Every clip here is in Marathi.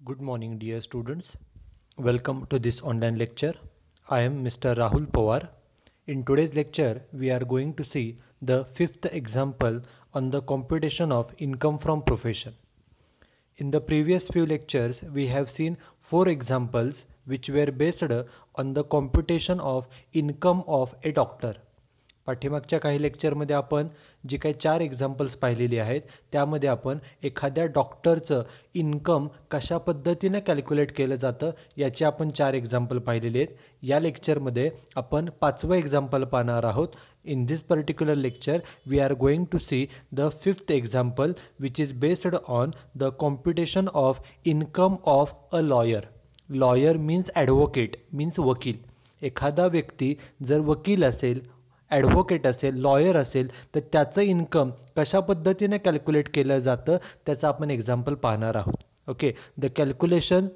Good morning, dear students. Welcome to this online lecture. I am Mr. Rahul Pawar. In today's lecture, we are going to see the fifth example on the computation of income from profession. In the previous few lectures, we have seen four examples which were based on the computation of income of a doctor. पाठीमागच्या काही लेक्चरमध्ये आपण जी काही चार एक्झाम्पल्स पाहिलेली आहेत त्यामध्ये आपण एखाद्या डॉक्टरचं इन्कम कशा पद्धतीने कॅल्क्युलेट केलं जातं याचे आपण चार एक्झाम्पल पाहिलेले आहेत. या लेक्चरमध्ये आपण पाचवं एक्झाम्पल पाहणार आहोत. In this particular lecture, we are going to see the fifth example which is based on the computation of income of a lawyer. Lawyer means advocate, means वकील. एखादा व्यक्ती जर वकील असेल, ॲडव्होकेट असेल, लॉयर असेल तर त्याचं इन्कम कशा पद्धतीने कॅल्क्युलेट केलं जातं त्याचं आपण एक्झाम्पल पाहणार आहोत. Okay, the calculation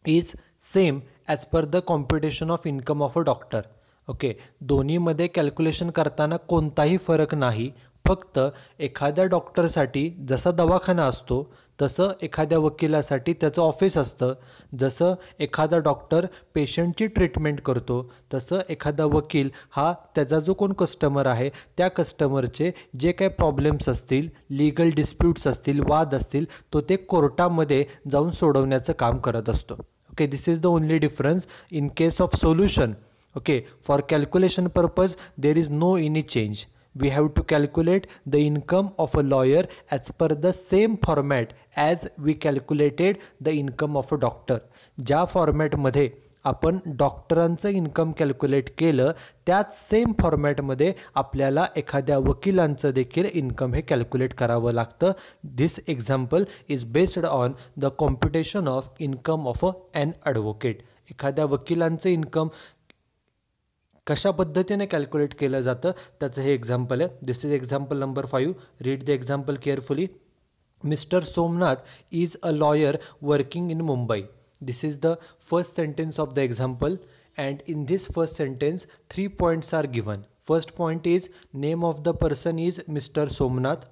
is same as per the computation of income of a doctor. Okay, दोन्हीमध्ये कॅल्क्युलेशन करताना कोणताही फरक नाही. फक्त एखाद्या डॉक्टरसाठी जसा दवाखाना असतो तसं एखाद्या वकिलासाठी त्याचं ऑफिस असतं. जसं एखादा डॉक्टर पेशंटची ट्रीटमेंट करतो तसं एखादा वकील हा त्याचा जो कोण कस्टमर आहे त्या कस्टमरचे जे काही प्रॉब्लेम्स असतील, लीगल डिस्प्यूट्स असतील, वाद असतील तो ते कोर्टामध्ये जाऊन सोडवण्याचं काम करत असतो. Okay, this is the only difference in case of solution. Okay, for calculation purpose there is no any change. We have to calculate the income of a lawyer as per the same format as we calculated the income of a doctor. ज्या फॉर्मॅटमध्ये आपण डॉक्टरांचं इन्कम कॅल्क्युलेट केलं त्याच सेम फॉर्मॅटमध्ये आपल्याला एखाद्या वकिलांचं देखील इन्कम हे कॅल्क्युलेट करावं लागतं. This example is based on the computation of income of an advocate. एखाद्या वकिलांचं इन्कम कशा पद्धतीने कॅल्क्युलेट केलं जातं त्याचं हे एक्झाम्पल आहे. This is example number 5. Read the example carefully. Mister Somnath is a lawyer working in Mumbai. This is the first sentence of the example and in this first sentence 3 points are given. First point is name of the person is mister Somnath.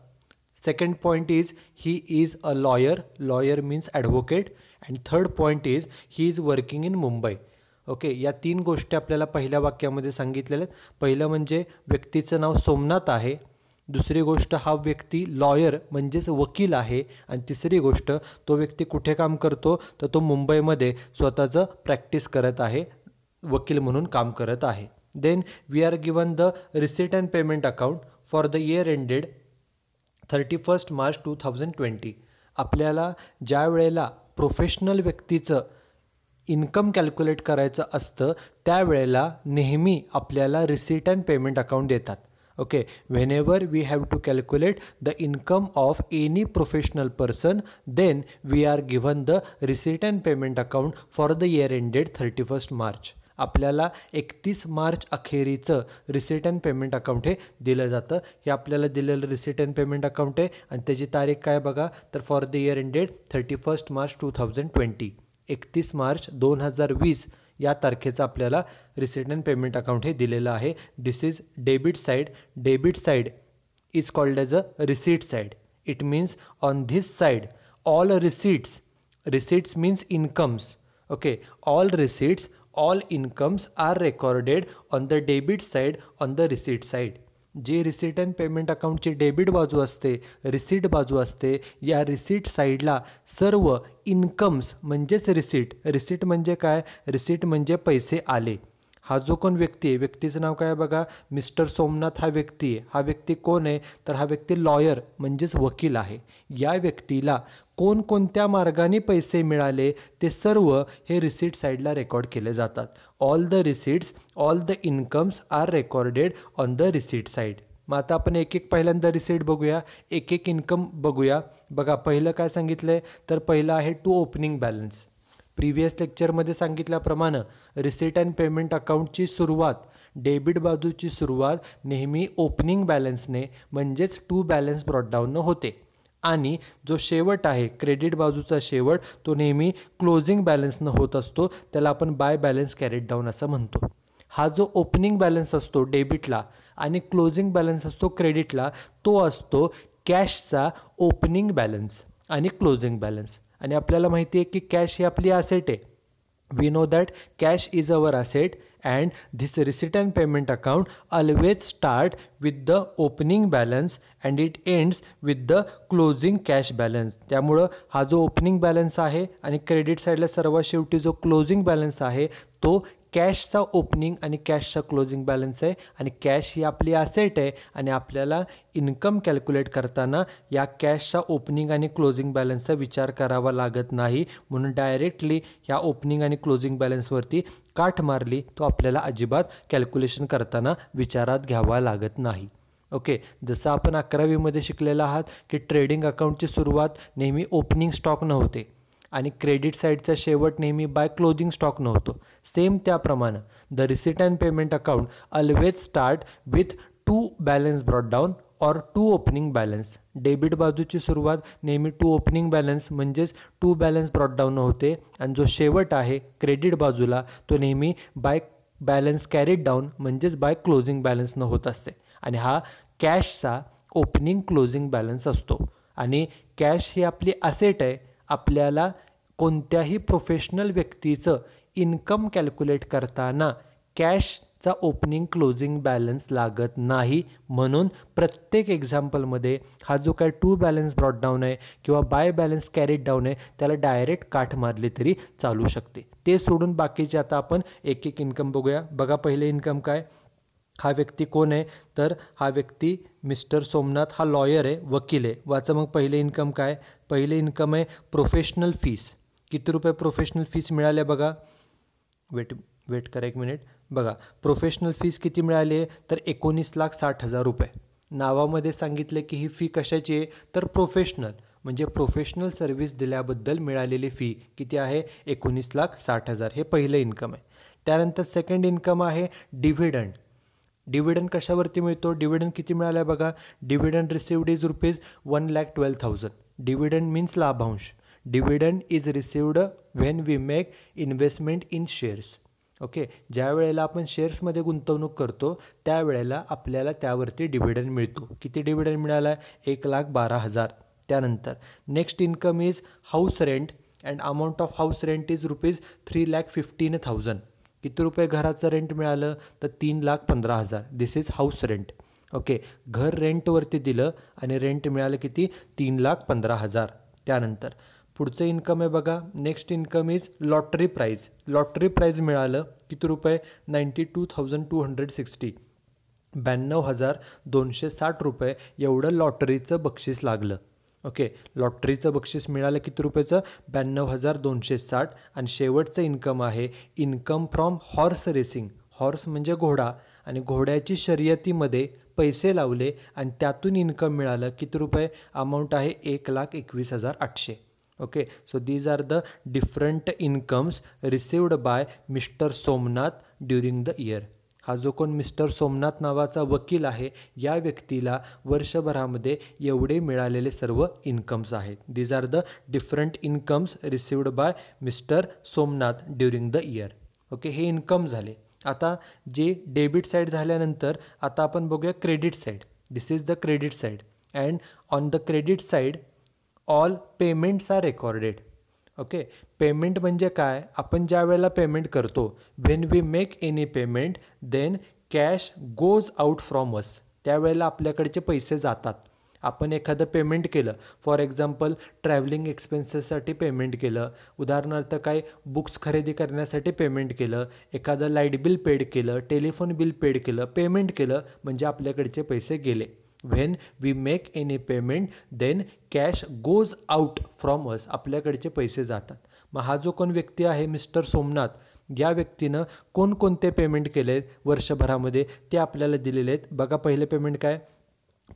Second point is he is a lawyer. Lawyer means advocate. And third point is he is working in Mumbai. Okay, या तीन गोष्टी आपल्याला पहिल्या वाक्यामध्ये सांगितलेल्या आहेत. पहिलं म्हणजे व्यक्तीचं नाव सोमनाथ आहे. दुसरी गोष्ट हा व्यक्ती लॉयर म्हणजेच वकील आहे. आणि तिसरी गोष्ट तो व्यक्ती कुठे काम करतो तर तो मुंबईमध्ये स्वतःचं प्रॅक्टिस करत आहे, वकील म्हणून काम करत आहे. Then we are given the receipt and payment account for the year ended 31 March 2020. आपल्याला ज्या वेळेला प्रोफेशनल व्यक्तीचं इन्कम कॅल्क्युलेट करायचं असतं त्यावेळेला नेहमी आपल्याला रिसीट अँड पेमेंट अकाउंट देतात. Okay, whenever we have to calculate the income of any professional person then we are given the receipt and payment account for the year ended 31 March. आपल्याला 31 मार्च अखेरीचं रिसीट अँड पेमेंट अकाउंट हे दिलं जातं. हे आपल्याला दिलेलं रिसीट अँड पेमेंट अकाउंट आहे आणि त्याची तारीख काय बघा तर for the year ended 31 March 2020. 31 March 2020 या तारखेचं आपल्याला रिसीट अँड पेमेंट अकाउंट हे दिलेलं आहे. This is debit side. Debit side is called as a receipt side. It means on this side all receipts, receipts means incomes. Okay, all receipts, all incomes are recorded on the debit side on the receipt side. जी रिसीट अँड पेमेंट अकाउंटची डेबिट बाजू असते, रिसीट बाजू असते, या रिसीट साईडला सर्व इन्कम्स म्हणजेच रिसीट. रिसीट म्हणजे काय? रिसीट म्हणजे पैसे आले. हा जो कोण व्यक्ती आहे, व्यक्तीचं नाव काय बघा, मिस्टर सोमनाथ हा व्यक्ती आहे. हा व्यक्ती कोण आहे तर हा व्यक्ती लॉयर म्हणजेच वकील आहे. या व्यक्तीला कोणकोणत्या मार्गाने पैसे मिळाले ते सर्व हे रिसीट साईडला रेकॉर्ड केले जातात. All the receipts, all the incomes are recorded on the receipt side. मग आता आपण एक एक पहिल्यांदा रिसीट बघूया, एक एक इन्कम बघूया. बघा पहिलं काय सांगितलं आहे तर पहिलं आहे टू ओपनिंग बॅलन्स. प्रिव्हियस लेक्चरमध्ये सांगितल्याप्रमाणे रिसीट अँड पेमेंट अकाउंटची सुरुवात, डेबिट बाजूची सुरुवात नेहमी ओपनिंग बॅलन्सने म्हणजेच टू बॅलन्स ब्रॉडडाऊननं होते आणि जो शेवट आहे क्रेडिट बाजूचा शेवट तो नेहमी क्लोजिंग बॅलन्सनं होत असतो. त्याला आपण बाय बॅलन्स कॅरीड डाऊन असं म्हणतो. हा जो ओपनिंग बॅलन्स असतो डेबिटला आणि क्लोजिंग बॅलन्स असतो क्रेडिटला तो असतो कॅशचा ओपनिंग बॅलन्स आणि क्लोजिंग बॅलन्स. आणि आपल्याला माहिती आहे की कॅश ही आपली ॲसेट आहे. We know that cash is our asset and this receipt and payment account always start with the opening balance and it ends with the closing cash balance. त्यामुळं हा जो ओपनिंग बॅलन्स आहे आणि क्रेडिट साईडला सर्वात शेवटी जो क्लोजिंग बॅलन्स आहे तो कॅशचा ओपनिंग आणि कॅशचा क्लोजिंग बॅलन्स आहे. आणि कॅश ही आपली ॲसेट आहे आणि आपल्याला इन्कम कॅल्क्युलेट करताना या कॅशचा ओपनिंग आणि क्लोजिंग बॅलन्सचा विचार करावा लागत नाही. म्हणून डायरेक्टली या ओपनिंग आणि क्लोजिंग बॅलन्सवरती काठ मारली तो आपल्याला अजिबात कॅल्क्युलेशन करताना विचारात घ्यावा लागत नाही. ओके, जसं आपण 11वीमध्ये शिकलेला आहात की ट्रेडिंग अकाउंटची सुरुवात नेहमी ओपनिंग स्टॉक न होते आणि क्रेडिट साईडचा शेवट नेहमी बाय क्लोजिंग स्टॉक न होतो. सेम त्याप्रमाणे the receipt and payment account always start with 2 balance brought down और 2 ओपनिंग बॅलन्स. डेबिट बाजूची सुरुवात नेहमी 2 ओपनिंग बॅलन्स म्हणजेच 2 बॅलन्स ब्रॉट डाऊन होते आणि जो शेवट आहे क्रेडिट बाजूला तो नेहमी बाय बॅलन्स कॅरीड डाऊन म्हणजेच बाय क्लोजिंग बॅलन्स न होत असते. आणि हा कॅशचा ओपनिंग क्लोजिंग बॅलन्स असतो. आणि कॅश ही आपली ॲसेट आहे. आपल्याला कोणत्याही प्रोफेशनल व्यक्तीचं इन्कम कॅल्क्युलेट करताना कॅशचा ओपनिंग क्लोजिंग बॅलन्स लागत नाही. म्हणून प्रत्येक एक्झाम्पलमध्ये हा जो काय 2 बॅलन्स ब्रॉट डाऊन आहे किंवा बाय बॅलन्स कॅरीड डाऊन आहे त्याला डायरेक्ट काठ मारली तरी चालू शकते. ते सोडून बाकीचे आता आपण एक एक इन्कम बघूया. बघा, पहिले इन्कम काय, हा व्यक्ती कोण आहे तर हा व्यक्ती मिस्टर सोमनाथ, हा लॉयर आहे, वकील आहे. वाचा मग पहिले इन्कम काय. पहिले इन्कम आहे प्रोफेशनल फीस. किती रुपये प्रोफेशनल फीस मिळाल्या बघा. वेट करा एक मिनिट. बघा, प्रोफेशनल फीस किती मिळाली आहे तर 19,60,000 रुपये. नावामध्ये सांगितले की ही फी कशाची आहे तर प्रोफेशनल, म्हणजे प्रोफेशनल सर्व्हिस दिल्याबद्दल मिळालेली फी किती आहे 19,60,000. हे पहिलं इन्कम आहे. त्यानंतर सेकंड इन्कम आहे डिव्हिडंड. डिव्हिडंड कशावरती मिळतो, डिव्हिडंड किती मिळाला आहे बघा. Dividend received is ₹1,12,000. Dividend means लाभांश. Dividend is received when we make investment in shares. Okay, ज्या वेळेला आपण शेअर्समध्ये गुंतवणूक करतो त्यावेळेला आपल्याला त्यावरती डिव्हिडंड मिळतो. किती डिव्हिडंड मिळाला आहे 1,12,000. त्यानंतर next income is house rent and amount of house rent is ₹3,15,000. किती रुपये घराचं रेंट मिळालं तर 3,15,000. दिस इज हाऊस रेंट. ओके, घर रेंटवरती दिलं आणि रेंट मिळालं किती 3,15,000. त्यानंतर पुढचं इन्कम आहे बघा. Next income is lottery prize. Lottery prize मिळालं किती रुपये 92,260. 92,260 रुपये एवढं लॉटरीचं बक्षीस लागलं. ओके, लॉटरीचं बक्षीस मिळालं किती रुपयाचं 92,260. आणि शेवटचं इन्कम आहे income from horse racing. Horse म्हणजे घोडा, आणि घोड्याची शर्यतीमध्ये पैसे लावले आणि त्यातून इन्कम मिळालं किती रुपये, अमाऊंट आहे 1,21,800. Okay, so these are the different incomes received by mister Somnath during the year. हा जो कोण मिस्टर सोमनाथ नावाचा वकील आहे या व्यक्तीला वर्षभरामध्ये एवढे मिळालेले सर्व इन्कम्स आहेत. These are the different incomes received by mister Somnath during the year. Okay, हे इन्कम झाले. आता जे डेबिट साईड झाल्यानंतर आता आपण बघूया credit side. This is the credit side and on the credit side all payments are recorded. Okay, payment म्हणजे काय, आपण ज्या वेळेला पेमेंट करतो when we make any payment then cash goes out from us. त्यावेळेला आपल्याकडचे पैसे जातात. आपण एखादं पेमेंट केलं, फॉर एक्झाम्पल ट्रॅव्हलिंग एक्सपेन्सेससाठी पेमेंट केलं, उदाहरणार्थ काय बुक्स खरेदी करण्यासाठी पेमेंट केलं, एखादं लाईट बिल पेड केलं, टेलिफोन बिल पेड केलं, पेमेंट केलं म्हणजे आपल्याकडचे पैसे गेले. When we make any payment then cash goes out from us. आपल्याकडचे पैसे जातात. मग हा जो कोण व्यक्ती आहे मिस्टर सोमनाथ, या व्यक्तीनं कोणकोणते पेमेंट केले वर्षभरामध्ये ते आपल्याला दिलेले आहेत. बघा, पहिले पेमेंट काय,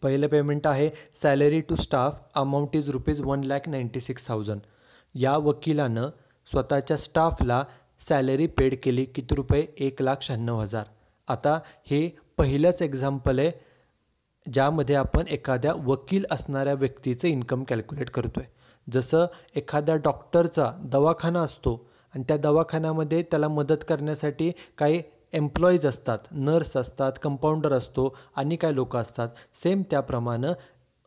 पहिलं पेमेंट आहे salary to staff, amount is ₹1,96,000. या वकिलानं स्वतःच्या स्टाफला सॅलरी पेड केली किती रुपये 1,96,000. आता हे पहिलंच एक्झाम्पल आहे ज्यामध्ये आपण एखाद्या वकील असणाऱ्या व्यक्तीचं इन्कम कॅल्क्युलेट करतो आहे. जसं एखाद्या डॉक्टरचा दवाखाना असतो आणि त्या दवाखान्यामध्ये त्याला मदत करण्यासाठी काही एम्प्लॉईज असतात, नर्स असतात, कंपाऊंडर असतो आणि काय लोक असतात. सेम त्याप्रमाणे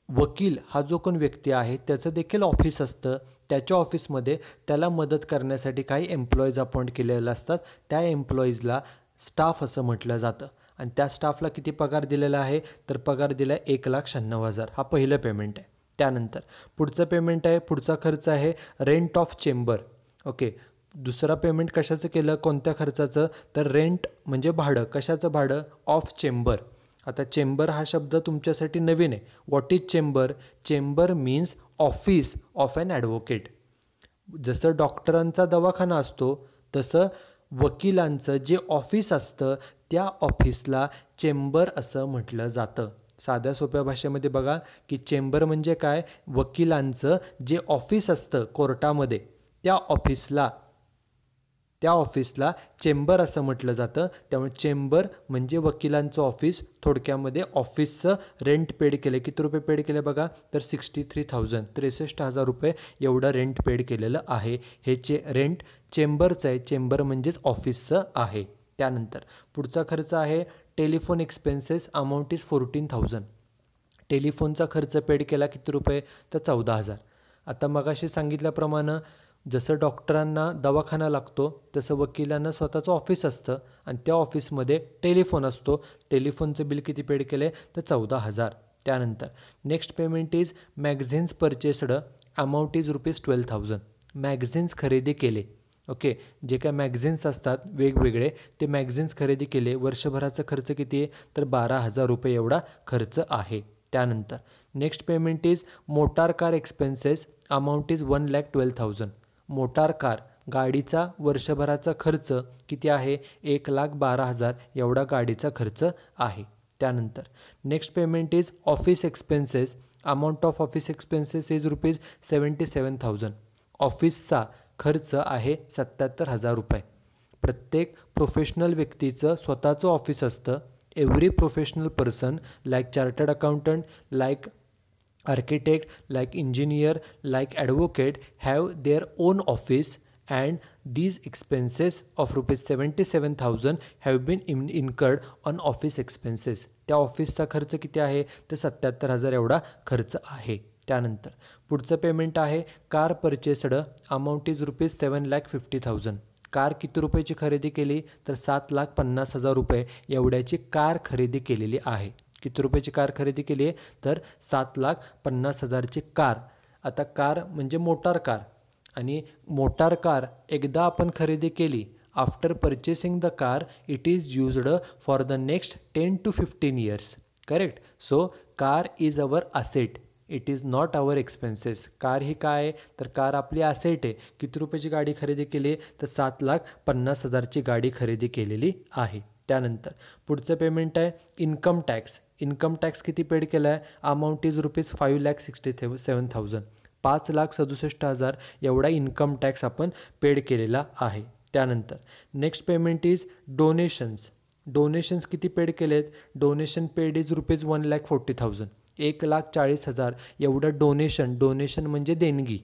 वकील हा जो कोण व्यक्ती आहे त्याचं देखील ऑफिस असतं. त्याच्या ऑफिसमध्ये त्याला मदत करण्यासाठी काही एम्प्लॉईज अपॉइंट केलेले असतात. त्या एम्प्लॉईजला स्टाफ असं म्हटलं जातं. आणि त्या स्टाफला किती पगार दिलेला आहे, तर पगार दिला आहे 1,96,000. हा पहिलं पेमेंट आहे. त्यानंतर पुढचं पेमेंट आहे, पुढचा खर्च आहे रेंट ऑफ चेंबर. ओके, दुसरा पेमेंट कशाचं केलं, कोणत्या खर्चाचं, तर रेंट म्हणजे भाडं. कशाचं भाडं, ऑफ चेंबर. आता चेंबर हा शब्द तुमच्यासाठी नवीन आहे. What is chamber, chamber means office of an advocate. जसं डॉक्टरांचा दवाखाना असतो तसं वकिलांचं जे ऑफिस असतं त्या ऑफिसला चेंबर असं म्हटलं जातं. साध्या सोप्या भाषेमध्ये बघा की चेंबर म्हणजे काय, वकिलांचं जे ऑफिस असतं कोर्टामध्ये त्या ऑफिसला चेंबर असं म्हटलं जातं. त्यामुळे चेंबर म्हणजे वकिलांचं ऑफिस. थोडक्यामध्ये ऑफिसचं रेंट पेड केले. किती रुपये पेड केले बघा, तर 63,000 63,000 रुपये एवढं रेंट पेड केलेलं आहे. हे रेंट चेंबरचं आहे. चेंबर म्हणजेच ऑफिसचं आहे. त्यानंतर पुढचा खर्च आहे टेलिफोन एक्सपेन्सेस. Amount is 14,000. टेलिफोनचा खर्च पेड केला किती रुपये, तर 14,000. आता मगाशी सांगितल्याप्रमाणे जसं डॉक्टरांना दवाखाना लागतो तसं वकिलांना स्वतःचं ऑफिस असतं आणि त्या ऑफिसमध्ये टेलिफोन असतो. टेलिफोनचं बिल किती पेड केलं आहे, तर 14,000. त्यानंतर next payment is magazines purchased. Amount is ₹12,000. Magazines खरेदी केले. ओके, जे काय मॅगझिन्स असतात वेगवेगळे ते मॅगझिन्स खरेदी केले. वर्षभराचा खर्च किती आहे, तर 12,000 रुपये एवढा खर्च आहे. त्यानंतर next payment is motor car expenses. Amount is 1,12,000. Motor car गाडीचा वर्षभराचा खर्च किती आहे, 1,12,000 एवढा गाडीचा खर्च आहे. त्यानंतर next payment is office expenses. Amount of office expenses is ₹77,000. ऑफिसचा खर्च आहे 77,000 रुपये. प्रत्येक प्रोफेशनल व्यक्तीचं स्वतःचं ऑफिस असतं. Every professional person like chartered accountant, like architect, like engineer, like advocate have their own office, and these expenses of ₹77,000 have been incurred on office expenses. त्या ऑफिसचा खर्च किती आहे, तर 77,000 एवढा खर्च आहे. त्यानंतर पुढचं पेमेंट आहे car purchased. Amount is ₹7,50,000. Car किती रुपयाची खरेदी केली, तर 7,50,000 रुपये एवढ्याची कार खरेदी केलेली आहे. किती रुपयाची कार खरेदी केली आहे, तर 7,50,000ची कार. आता कार म्हणजे मोटार कार, आणि मोटार कार एकदा आपण खरेदी केली, after purchasing the car it is used for the next 10 to 15 years. Correct. So car is our asset, it is not our expenses. Car ही काय आहे, तर कार आपली असेट आहे. किती रुपयाची गाडी खरेदी केली, तर 7,50,000ची गाडी खरेदी केलेली आहे. त्यानंतर पुढचं पेमेंट आहे इन्कम टॅक्स. इन्कम टॅक्स किती पेड केला आहे, अमाऊंट इज ₹5,67,000. 5,67,000 एवढा इन्कम टॅक्स आपण पेड केलेला आहे. त्यानंतर next payment is donations. Donations किती पेड केले आहेत, डोनेशन पेड इज ₹1,40,000. 1,40,000 एवढं डोनेशन म्हणजे देणगी.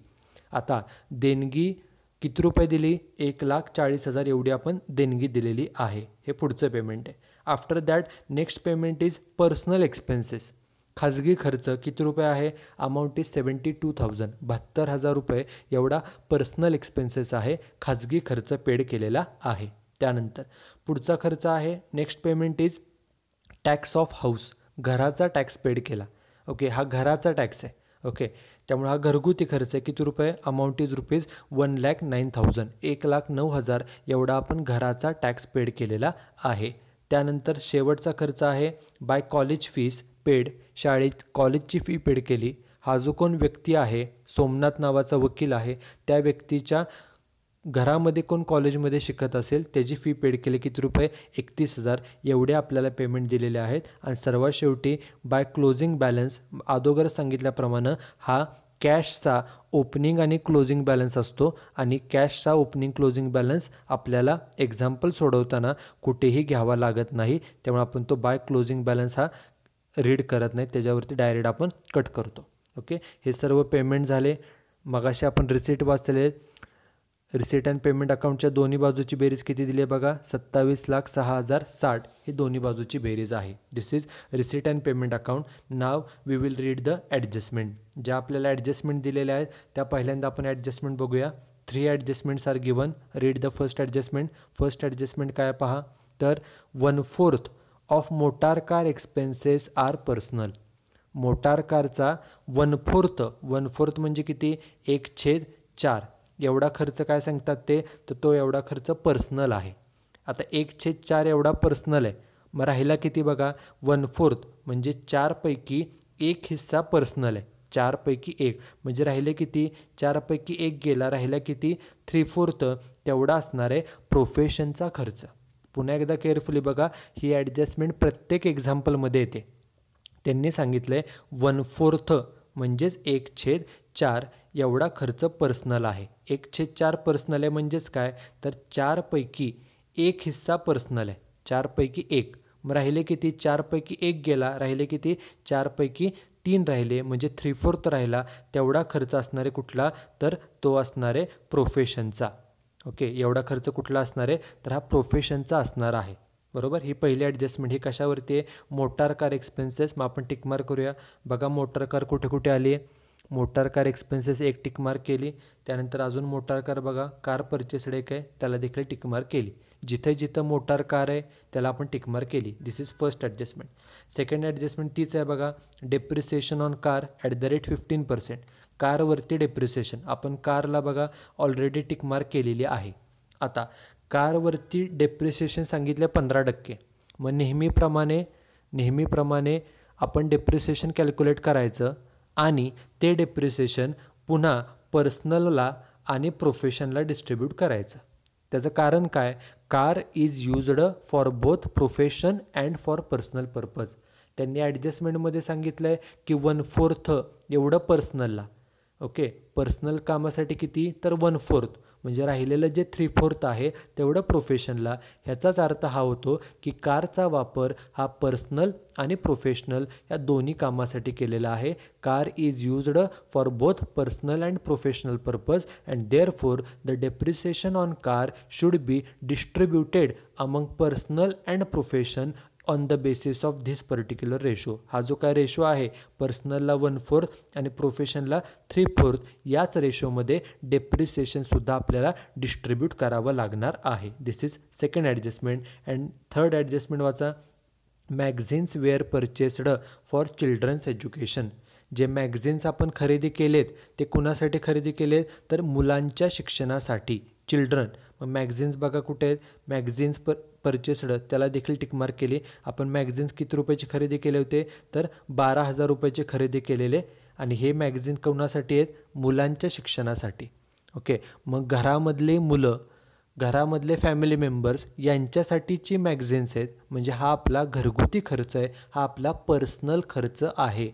आता देणगी किती रुपये दिली, 1,40,000 एवढी आपण देणगी दिलेली आहे. हे पुढचं पेमेंट आहे. After that next payment is personal expenses. खाजगी खर्च किती रुपये आहे, अमाऊंट इज 72,000. 72,000 रुपये एवढा पर्सनल एक्सपेन्सेस आहे, खाजगी खर्च पेड केलेला आहे. त्यानंतर पुढचा खर्च आहे next payment is tax of house. घराचा टॅक्स पेड केला. ओके, हा घराचा टॅक्स आहे. ओके, त्यामुळे हा घरगुती खर्च आहे. किती रुपये, अमाऊंट इज ₹1,09,000. 1,09,000 एवढा आपण घराचा टॅक्स पेड केलेला आहे. त्यानंतर शेवटचा खर्च आहे बाय कॉलेज फीस पेड. शाळेत कॉलेजची फी पेड केली. हा जो कोण व्यक्ती आहे, सोमनाथ नावाचा वकील आहे, त्या व्यक्तीच्या घरामध्ये कोण कॉलेजमध्ये शिकत असेल त्याची फी पेड केली. किती रुपये, 31,000 एवढे आपल्याला पेमेंट दिलेले आहेत. आणि सर्वात शेवटी बाय क्लोजिंग बॅलन्स. अगोदर सांगितल्याप्रमाणे हा कॅशचा ओपनिंग आणि क्लोजिंग बॅलन्स असतो, आणि कॅशचा ओपनिंग क्लोजिंग बॅलन्स आपल्याला एक्झाम्पल सोडवताना कुठेही घ्यावा लागत नाही. त्यामुळे आपण तो बाय क्लोजिंग बॅलन्स हा रीड करत नाही, त्याच्यावरती डायरेक्ट आपण कट करतो. ओके, हे सर्व पेमेंट झाले. मगाशी आपण रिसिट वाचले. रिसीट अँड पेमेंट अकाउंटच्या दोन्ही बाजूची बेरीज किती दिली आहे बघा, 27,06,060 ही दोन्ही बाजूची बेरीज आहे. This is receipt and payment account. Now we will read the adjustment. ज्या आपल्याला ॲडजस्टमेंट दिलेल्या आहेत त्या पहिल्यांदा आपण ॲडजस्टमेंट बघूया. 3 adjustments are given. Read the first adjustment. First adjustment काय पहा, तर 1/4 of motor car expenses are personal. Motor कारचा 1/4 म्हणजे किती, 1/4 एवढा खर्च काय सांगतात ते, तर तो एवढा खर्च पर्सनल आहे. आता 1/4 एवढा पर्सनल आहे, मग राहिला किती बघा, 1/4 म्हणजे 4 पैकी 1 हिस्सा पर्सनल आहे. 4 पैकी 1 म्हणजे राहिले किती, 4 पैकी 1 गेला, राहिला किती, 3/4 तेवढा असणार आहे प्रोफेशनचा खर्च. पुन्हा एकदा केअरफुली बघा, ही ॲडजस्टमेंट प्रत्येक एक्झाम्पलमध्ये येते. त्यांनी सांगितलं आहे 1/4 म्हणजेच 1/4 एवढा खर्च पर्सनल आहे. 1/4 पर्सनल आहे म्हणजेच काय, तर 4 पैकी 1 हिस्सा पर्सनल आहे. 4 पैकी 1 मग राहिले किती, 4 पैकी 1 गेला, राहिले किती, 4 पैकी 3 राहिले म्हणजे 3/4 राहिला. तेवढा खर्च असणार आहे कुठला, तर तो असणार आहे प्रोफेशनचा. ओके, एवढा खर्च कुठला असणार आहे, तर हा प्रोफेशनचा असणार आहे. बरोबर. ही पहिली ॲडजस्टमेंट. ही कशावरती आहे, मोटार कार एक्सपेन्सेस. मग आपण टिकमार्क करूया. बघा मोटार कार कुठे कुठे आली आहे, मोटार कार एक्सपेन्सेस एक टिकमार्क केली. त्यानंतर अजून मोटार कार बघा, कार परचेसड एक आहे, त्याला देखील टिकमार्क केली. जिथे जिथं मोटार कार आहे त्याला आपण टिकमार्क केली. This is first adjustment. Second adjustment तीच आहे बघा, डेप्रिसिएशन ऑन कार @15%. कारवरती डेप्रिसिएशन, आपण कारला बघा ऑलरेडी टिकमार्क केलेली आहे. आता कारवरती डेप्रिसिएशन सांगितले 15%. मग नेहमीप्रमाणे आपण डेप्रिसिएशन कॅल्क्युलेट करायचं आणि ते डेप्रिसिएशन पुन्हा पर्सनलला आणि प्रोफेशनला डिस्ट्रीब्यूट करायचं. त्याचं कारण काय, car is used for both profession and for personal purpose. त्यांनी ॲडजस्टमेंटमध्ये सांगितलं आहे की 1/4 एवढं पर्सनलला. ओके, पर्सनल कामासाठी किती, तर 1/4 म्हणजे राहिलेलं जे 3/4 आहे तेवढं प्रोफेशनला. ह्याचाच अर्थ हा होतो की कारचा वापर हा पर्सनल आणि प्रोफेशनल या दोन्ही कामासाठी केलेला आहे. Car is used for both personal and professional purpose and therefore the depreciation on car should be distributed among personal and profession on the basis of this particular ratio. हा जो काय रेशो आहे, पर्सनलला 1/4 आणि प्रोफेशनला 3/4, याच रेशोमध्ये डेप्रिसिएशनसुद्धा आपल्याला डिस्ट्रीब्यूट करावं लागणार आहे. This is second adjustment. And third adjustment वाचा, magazines were purchased for children's education. जे मॅगझिन्स आपण खरेदी केलेत ते कुणासाठी खरेदी केलेत, तर मुलांच्या शिक्षणासाठी. चिल्ड्रन, मग मॅगझिन्स बघा कुठे आहेत, मॅगझिन्स परचेस्ड त्याला देखील टिकमार्क केली. आपण मॅगझिन्स किती रुपयाची खरेदी केले होते, तर 12,000 रुपयाची खरेदी केलेले. आणि हे मॅगझिन कोणासाठी आहेत, मुलांच्या शिक्षणासाठी. ओके, मग घरामधले फॅमिली मेंबर्स यांच्यासाठीची मॅगझिन्स आहेत. म्हणजे हा आपला घरगुती खर्च आहे, हा आपला पर्सनल खर्च आहे.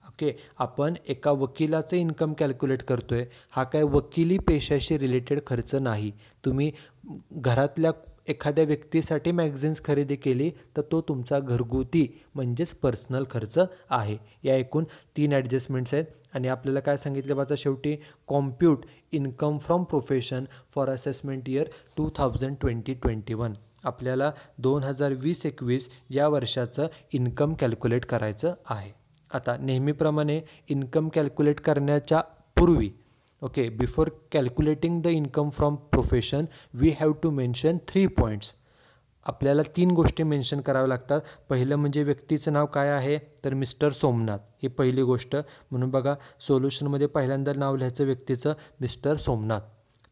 ओके, आपण एका वकिलाचं इन्कम कॅल्क्युलेट करतो आहे, हा काय वकिली पेशाशी रिलेटेड खर्च नाही. तुम्ही घरातल्या एखाद्या व्यक्तीसाठी मॅगझिन्स खरेदी केली तर तो तुमचा घरगुती म्हणजेच पर्सनल खर्च आहे. या एकूण 3 ॲडजस्टमेंट्स आहेत. आणि आपल्याला काय सांगितलं बाबा शेवटी, compute income from profession for assessment year 2020-21. आपल्याला 2020-21 या वर्षाचं इन्कम कॅल्क्युलेट करायचं आहे. आता नेहमीप्रमाणे इन्कम कॅल्क्युलेट करण्याच्या पूर्वी, okay, before calculating the income from profession we have to mention 3 points. आपल्याला 3 गोष्टी मेन्शन कराव्या लागतात. पहिलं म्हणजे व्यक्तीचं नाव काय आहे, तर मिस्टर सोमनाथ, ही पहिली गोष्ट. म्हणून बघा सोल्युशनमध्ये पहिल्यांदा नाव लिहायचं व्यक्तीचं, मिस्टर सोमनाथ.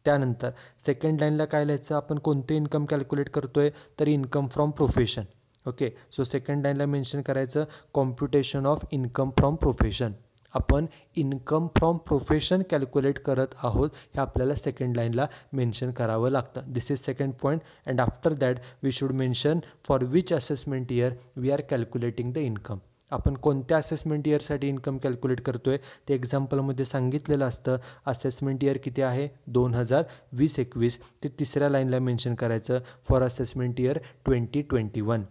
त्यानंतर सेकंड लाईनला काय लिहायचं, आपण कोणते इन्कम कॅल्क्युलेट करतो आहे, तर income from profession. Okay, so second लाईनला मेन्शन करायचं computation of income from profession. आपण इन्कम फ्रॉम प्रोफेशन कॅल्क्युलेट करत आहोत, हे आपल्याला सेकंड लाईनला मेन्शन करावं लागतं. This is second point. And after that we should mention for which assessment year we are calculating the income. आपण कोणत्या असेसमेंट इयरसाठी इन्कम कॅल्क्युलेट करतो आहे ते एक्झाम्पलमध्ये सांगितलेलं असतं. असेसमेंट इयर किती आहे, 2020-21. ते तिसऱ्या लाईनला मेन्शन करायचं फॉर असेसमेंट इयर 2021.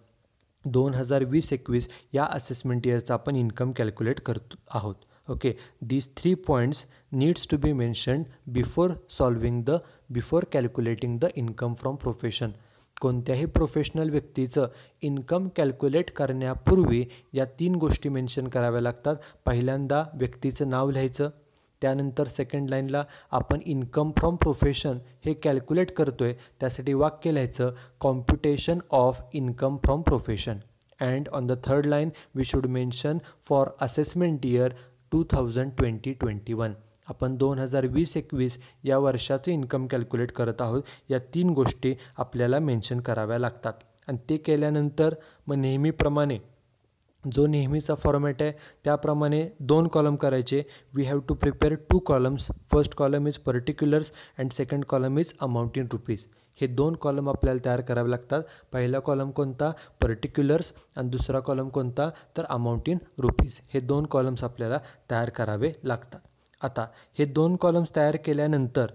2020-21 या असेसमेंट इयरचा आपण इन्कम कॅल्क्युलेट करतो आहोत. Okay, these 3 points needs to be mentioned before calculating the income from profession. कोणत्याही प्रोफेशनल व्यक्तीचं इन्कम कॅल्क्युलेट करण्यापूर्वी या 3 गोष्टी मेन्शन कराव्या लागतात. पहिल्यांदा व्यक्तीचं नाव लिहायचं, त्यानंतर सेकंड लाईनला आपण इन्कम फ्रॉम प्रोफेशन हे कॅल्क्युलेट करतोय त्यासाठी वाक्य लिहायचं computation of income from profession. And on the third line we should mention for assessment year 2020-21. आपण 2020-21 या वर्षाचं इन्कम कॅल्क्युलेट करत आहोत. या 3 गोष्टी आपल्याला मेन्शन कराव्या लागतात. आणि ते केल्यानंतर मग नेहमीप्रमाणे जो नेहमीचा फॉर्मॅट आहे त्याप्रमाणे 2 कॉलम करायचे. We have to prepare 2 columns. First column is particulars and second column is amount in rupees. हे 2 कॉलम आपल्याला तयार करावे लागतात. पहिला कॉलम कोणता, पर्टिक्युलर्स, आणि दुसरा कॉलम कोणता तर अमाऊंट इन रुपीज. हे 2 कॉलम्स आपल्याला तयार करावे लागतात. आता हे 2 कॉलम्स तयार केल्यानंतर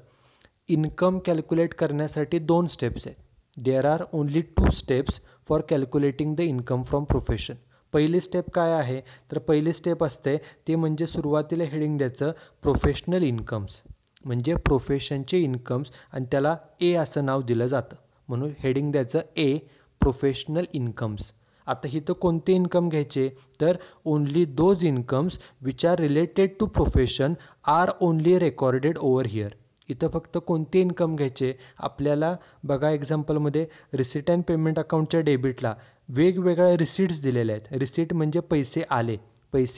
इन्कम कॅल्क्युलेट करण्यासाठी 2 स्टेप्स आहेत. There are only 2 steps for calculating the income from profession. पहिली स्टेप काय आहे तर पहिली स्टेप असते ते म्हणजे सुरुवातीला हेडिंग द्यायचं प्रोफेशनल इन्कम्स, म्हणजे प्रोफेशनचे इन्कम्स, आणि त्याला ए असं नाव दिलं जातं म्हणून हेडिंग द्यायचं ए प्रोफेशनल इन्कम्स. आता इथं कोणते इन्कम घ्यायचे तर only those incomes which are related to profession are only recorded over here. इथं फक्त कोणते इन्कम घ्यायचे आपल्याला बघा एक्झाम्पलमध्ये रिसिट अँड पेमेंट अकाउंटच्या डेबिटला वेगवेगळ्या रिसिट्स दिलेल्या आहेत. रिसिट म्हणजे पैसे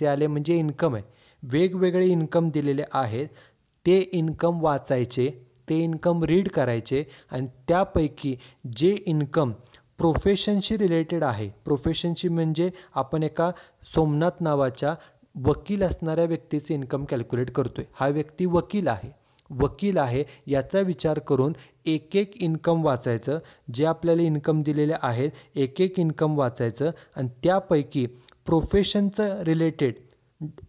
आले म्हणजे इन्कम आहे. वेगवेगळे इन्कम दिलेले आहेत. ते इन्कम वाचायचे, ते इन्कम रीड करायचे, आणि त्यापैकी जे इन्कम प्रोफेशनशी रिलेटेड आहे, प्रोफेशनशी म्हणजे आपण एका सोमनाथ नावाच्या वकील असणाऱ्या व्यक्तीचे इन्कम कॅल्क्युलेट करतोय. हा व्यक्ती वकील आहे याचा विचार करून एक इन्कम वाचायचं. जे आपल्याला इन्कम दिलेले आहेत एक इन्कम वाचायचं, आणि त्यापैकी प्रोफेशनचं रिलेटेड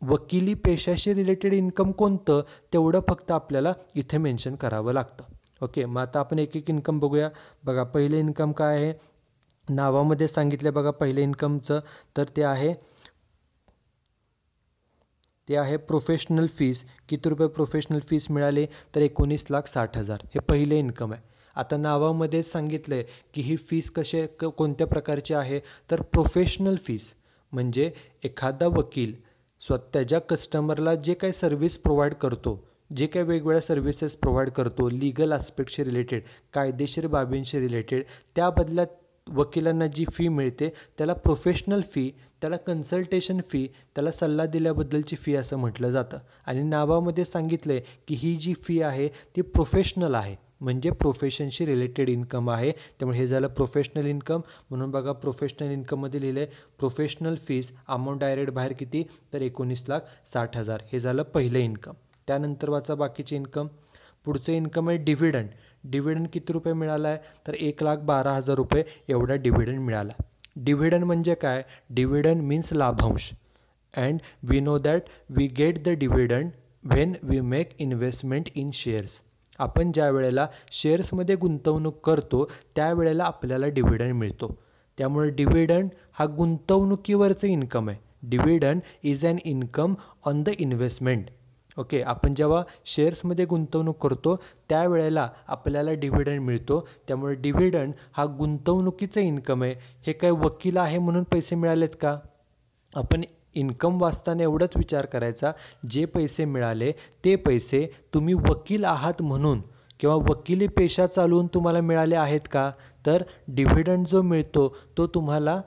वकिली पेशाशी रिलेटेड इन्कम कोणतं तेवढं फक्त आपल्याला इथे मेन्शन करावं लागतं. ओके, मग आता आपण एक इन्कम बघूया. बघा पहिले इन्कम काय आहे नावामध्ये सांगितलं. बघा पहिले इन्कमचं तर ते आहे प्रोफेशनल फीस. किती रुपये प्रोफेशनल फीस मिळाले तर 19,60,000 हे पहिले इन्कम आहे. आता नावामध्ये सांगितलं आहे की ही फीस कोणत्या प्रकारची आहे तर प्रोफेशनल फीस, म्हणजे एखादा वकील त्याच्या कस्टमरला जे काही सर्व्हिस प्रोव्हाइड करतो, जे काही वेगवेगळ्या सर्व्हिसेस प्रोव्हाइड करतो लीगल आस्पेक्टशी रिलेटेड, कायदेशीर बाबींशी रिलेटेड, त्या बदल्यात वकिलांना जी फी मिळते त्याला प्रोफेशनल फी, त्याला कन्सल्टेशन फी, त्याला सल्ला दिल्याबद्दलची फी असं म्हटलं जातं. आणि नावामध्ये सांगितलं आहे की ही जी फी आहे ती प्रोफेशनल आहे, म्हणजे प्रोफेशनशी रिलेटेड इन्कम आहे. त्यामुळे हे झालं प्रोफेशनल इन्कम. म्हणून बघा प्रोफेशनल इन्कममध्ये लिहिलं आहे प्रोफेशनल फीस अमाऊंट डायरेक्ट बाहेर किती तर 19,60,000 हे झालं पहिलं इन्कम. त्यानंतर वाचा बाकीचे इन्कम. पुढचं इन्कम आहे डिव्हिडंड. डिव्हिडंड किती रुपये मिळाला आहे तर 1,12,000 रुपये एवढा डिव्हिडंड मिळाला. डिव्हिडंड म्हणजे काय, डिव्हिडंड मीन्स लाभांश, and we know that we get the dividend when we make investment in shares. आपण ज्या वेळेला शेअर्समध्ये गुंतवणूक करतो त्यावेळेला आपल्याला डिव्हिडंड मिळतो. त्यामुळे डिव्हिडंड हा गुंतवणुकीवरचं इन्कम आहे. Dividend is an income on the investment. Okay, आपण जेव्हा शेअर्समध्ये गुंतवणूक करतो त्यावेळेला आपल्याला डिव्हिडंड मिळतो. त्यामुळे डिव्हिडंड हा गुंतवणुकीचं इन्कम आहे. हे काय वकील आहे म्हणून पैसे मिळालेत का, आपण इन्कम वाचताना एवढंच विचार करायचा जे पैसे मिळाले ते पैसे तुम्ही वकील आहात म्हणून किंवा वकिली पेशा चालवून तुम्हाला मिळाले आहेत का, तर डिव्हिडंड जो मिळतो तो तुम्हाला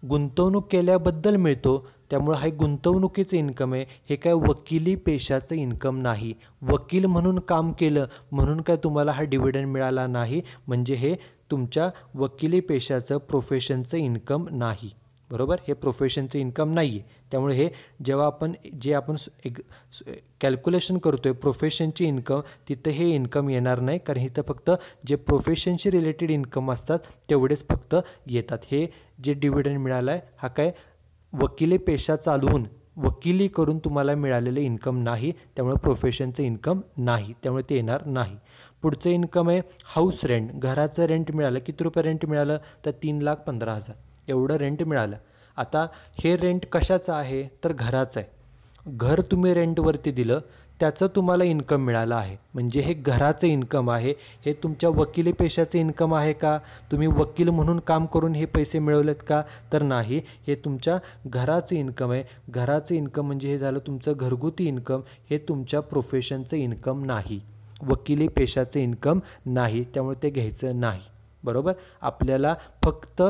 गुंतवणूक केल्याबद्दल मिळतो. त्यामुळे हा गुंतवणुकीचं इन्कम आहे. हे काय वकिली पेशाचं इन्कम नाही. वकील म्हणून काम केलं म्हणून काय तुम्हाला हा डिव्हिडंड मिळाला नाही, म्हणजे हे तुमच्या वकिली पेशाचं प्रोफेशनचं इन्कम नाही. बरोबर, हे प्रोफेशनचं इन्कम नाही आहे. त्यामुळे हे जेव्हा आपण कॅल्क्युलेशन करतो आहे प्रोफेशनची इन्कम तिथं हे इन्कम येणार नाही, कारण इथं फक्त जे प्रोफेशनशी रिलेटेड इन्कम असतात तेवढेच फक्त येतात. हे जे डिव्हिडंड मिळालं आहे हा काय वकिली पेशा चालवून वकिली करून तुम्हाला मिळालेलं इन्कम नाही. त्यामुळे प्रोफेशनचं इन्कम नाही, त्यामुळे ते येणार नाही. पुढचं इन्कम आहे हाऊस रेंट. घराचं रेंट मिळालं. किती रुपये रेंट मिळालं तर 3,15,000 एवढं रेंट मिळालं. आता हे रेंट कशाचं आहे तर घराचं आहे. घर तुम्ही रेंटवरती दिलं त्याचं तुम्हाला इन्कम मिळालं आहे, म्हणजे हे घराचं इन्कम आहे. हे तुमच्या वकिली पेशाचं इन्कम आहे का? तुम्ही वकील म्हणून काम करून हे पैसे मिळवलेत का? तर नाही, हे तुमच्या घराचं इन्कम आहे. घराचं इन्कम म्हणजे हे झालं तुमचं घरगुती इन्कम, हे तुमच्या प्रोफेशनचं इन्कम नाही, वकिली पेशाचं इन्कम नाही, त्यामुळे ते घ्यायचं नाही. बरोबर. आपल्याला फक्त